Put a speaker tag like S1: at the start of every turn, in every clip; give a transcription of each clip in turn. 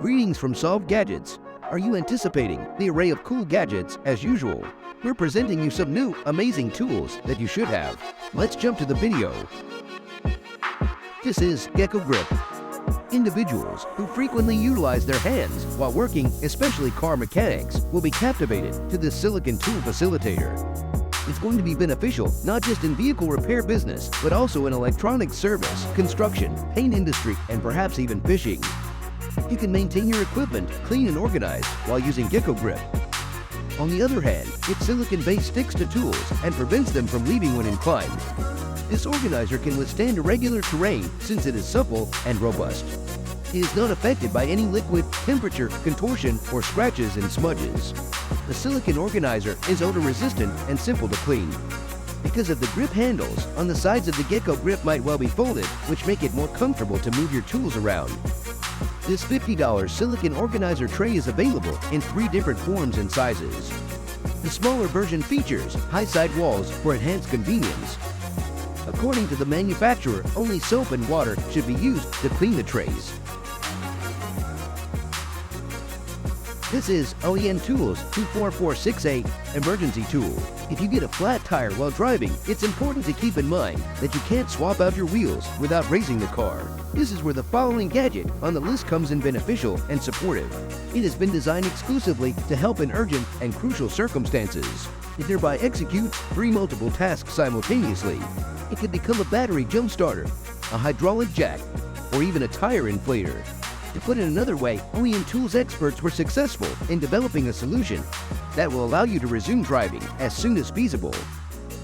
S1: Greetings from Solved Gadgets. Are you anticipating the array of cool gadgets as usual? We're presenting you some new, amazing tools that you should have. Let's jump to the video. This is GeckoGrip. Individuals who frequently utilize their hands while working, especially car mechanics, will be captivated to this silicone tool facilitator. It's going to be beneficial not just in vehicle repair business, but also in electronics service, construction, paint industry, and perhaps even fishing. You can maintain your equipment clean and organized while using GeckoGrip. On the other hand, its silicone-based sticks to tools and prevents them from leaving when inclined. This organizer can withstand irregular terrain since it is supple and robust. It is not affected by any liquid, temperature, contortion, or scratches and smudges. The silicone organizer is odor-resistant and simple to clean. Because of the grip handles on the sides of the GeckoGrip might well be folded, which make it more comfortable to move your tools around. This $50 silicone organizer tray is available in 3 different forms and sizes. The smaller version features high side walls for enhanced convenience. According to the manufacturer, only soap and water should be used to clean the trays. This is OEMTools 24468 emergency tool. If you get a flat tire while driving, it's important to keep in mind that you can't swap out your wheels without raising the car. This is where the following gadget on the list comes in beneficial and supportive. It has been designed exclusively to help in urgent and crucial circumstances. It thereby executes 3 multiple tasks simultaneously. It could become a battery jump starter, a hydraulic jack, or even a tire inflator. To put it another way, OEMTools experts were successful in developing a solution that will allow you to resume driving as soon as feasible.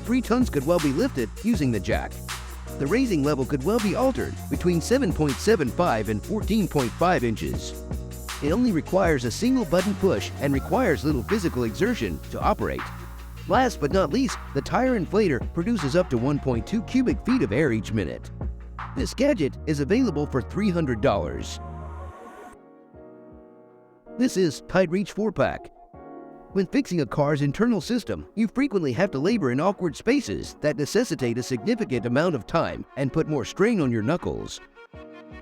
S1: 3 tons could well be lifted using the jack. The raising level could well be altered between 7.75 and 14.5 inches. It only requires a single button push and requires little physical exertion to operate. Last but not least, the tire inflator produces up to 1.2 cubic feet of air each minute. This gadget is available for $300. This is Tite-Reach 4-pack. When fixing a car's internal system, you frequently have to labor in awkward spaces that necessitate a significant amount of time and put more strain on your knuckles.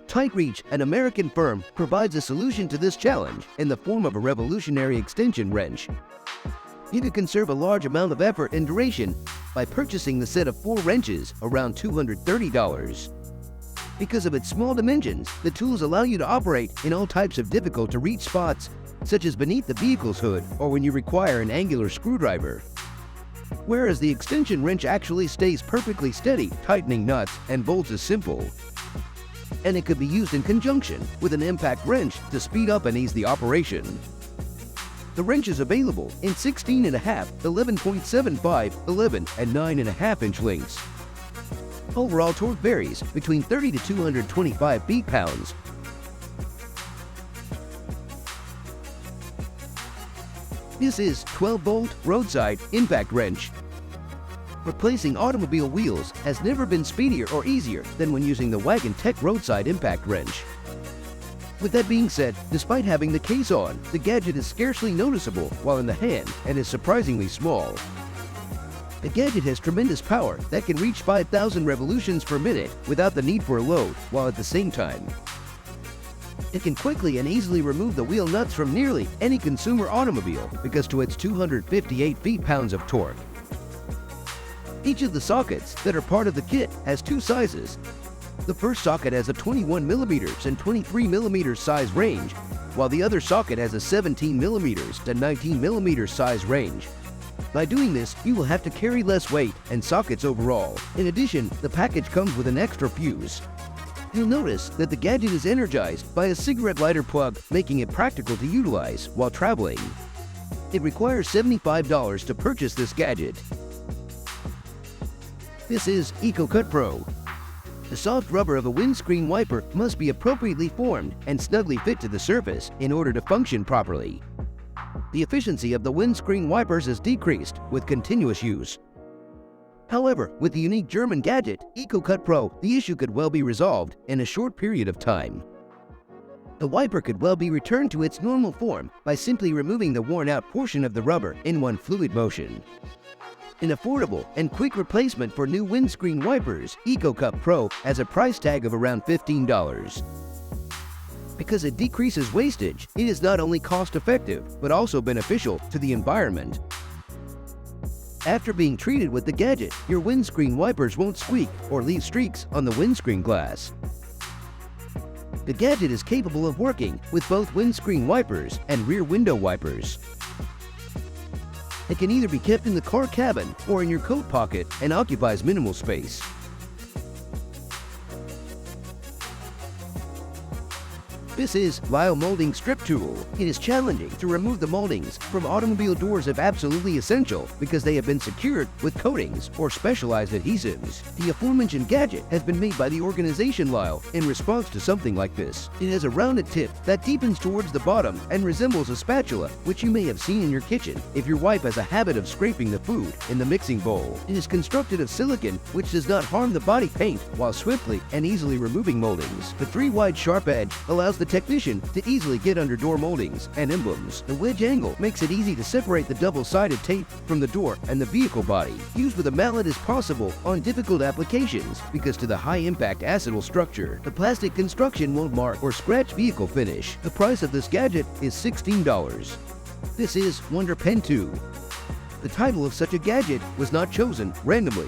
S1: Tite-Reach, an American firm, provides a solution to this challenge in the form of a revolutionary extension wrench. You can conserve a large amount of effort and duration by purchasing the set of 4 wrenches around $230. Because of its small dimensions, the tools allow you to operate in all types of difficult-to-reach spots, such as beneath the vehicle's hood or when you require an angular screwdriver. Whereas the extension wrench actually stays perfectly steady, tightening nuts and bolts is simple. And it could be used in conjunction with an impact wrench to speed up and ease the operation. The wrench is available in 16.5, 11.75, 11, and 9.5 inch lengths. Overall torque varies between 30 to 225 feet-pounds. This is 12-volt Roadside impact wrench. Replacing automobile wheels has never been speedier or easier than when using the Wagon Tech Roadside impact wrench. With that being said, despite having the case on, the gadget is scarcely noticeable while in the hand and is surprisingly small. The gadget has tremendous power that can reach 5,000 revolutions per minute without the need for a load, while at the same time, it can quickly and easily remove the wheel nuts from nearly any consumer automobile because to its 258 feet-pounds of torque. Each of the sockets that are part of the kit has 2 sizes. The first socket has a 21mm and 23mm size range, while the other socket has a 17mm to 19mm size range. By doing this, you will have to carry less weight and sockets overall. In addition, the package comes with an extra fuse. You'll notice that the gadget is energized by a cigarette lighter plug, making it practical to utilize while traveling. It requires $75 to purchase this gadget. This is ECOCUT Pro. The soft rubber of a windscreen wiper must be appropriately formed and snugly fit to the surface in order to function properly. The efficiency of the windscreen wipers is decreased with continuous use. However, with the unique German gadget, ECOCUT Pro, the issue could well be resolved in a short period of time. The wiper could well be returned to its normal form by simply removing the worn-out portion of the rubber in one fluid motion. An affordable and quick replacement for new windscreen wipers, ECOCUT Pro has a price tag of around $15. Because it decreases wastage, it is not only cost-effective, but also beneficial to the environment. After being treated with the gadget, your windscreen wipers won't squeak or leave streaks on the windscreen glass. The gadget is capable of working with both windscreen wipers and rear window wipers. It can either be kept in the car cabin or in your coat pocket and occupies minimal space. This is Lisle Molding Strip Tool. It is challenging to remove the moldings from automobile doors if absolutely essential because they have been secured with coatings or specialized adhesives. The aforementioned gadget has been made by the organization Lisle in response to something like this. It has a rounded tip that deepens towards the bottom and resembles a spatula, which you may have seen in your kitchen if your wife has a habit of scraping the food in the mixing bowl. It is constructed of silicone, which does not harm the body paint while swiftly and easily removing moldings. The 3-wide sharp edge allows the technician to easily get under door moldings and emblems. The wedge angle makes it easy to separate the double-sided tape from the door and the vehicle body. Used with a mallet is possible on difficult applications because to the high-impact acetal structure, the plastic construction won't mark or scratch vehicle finish. The price of this gadget is $16. This is Wonder Pen 2. The title of such a gadget was not chosen randomly.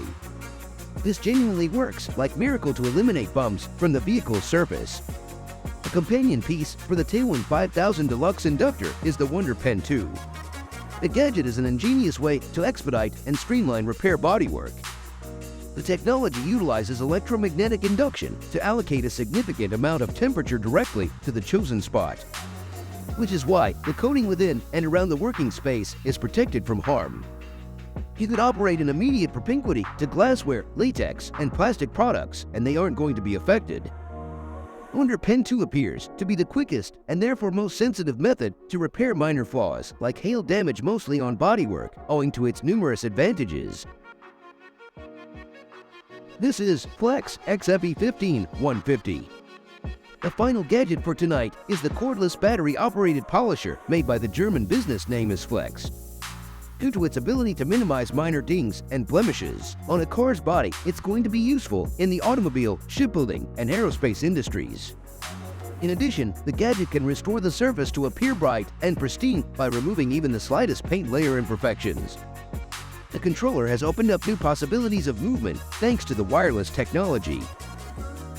S1: This genuinely works like miracle to eliminate bumps from the vehicle's surface. A companion piece for the Tailwind 5000 Deluxe Inductor is the Wonder Pen 2. The gadget is an ingenious way to expedite and streamline repair bodywork. The technology utilizes electromagnetic induction to allocate a significant amount of temperature directly to the chosen spot, which is why the coating within and around the working space is protected from harm. You could operate in immediate propinquity to glassware, latex, and plastic products, and they aren't going to be affected. Wonder Pen 2 appears to be the quickest and therefore most sensitive method to repair minor flaws like hail damage mostly on bodywork, owing to its numerous advantages. This is Flex XFE 15150. The final gadget for tonight is the cordless battery-operated polisher made by the German business name as Flex. Due to its ability to minimize minor dings and blemishes on a car's body, it's going to be useful in the automobile, shipbuilding, and aerospace industries. In addition, the gadget can restore the surface to appear bright and pristine by removing even the slightest paint layer imperfections. The controller has opened up new possibilities of movement thanks to the wireless technology.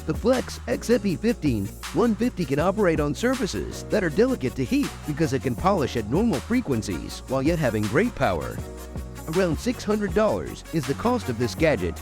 S1: The Flex XFE 15150 can operate on surfaces that are delicate to heat because it can polish at normal frequencies while yet having great power. Around $600 is the cost of this gadget,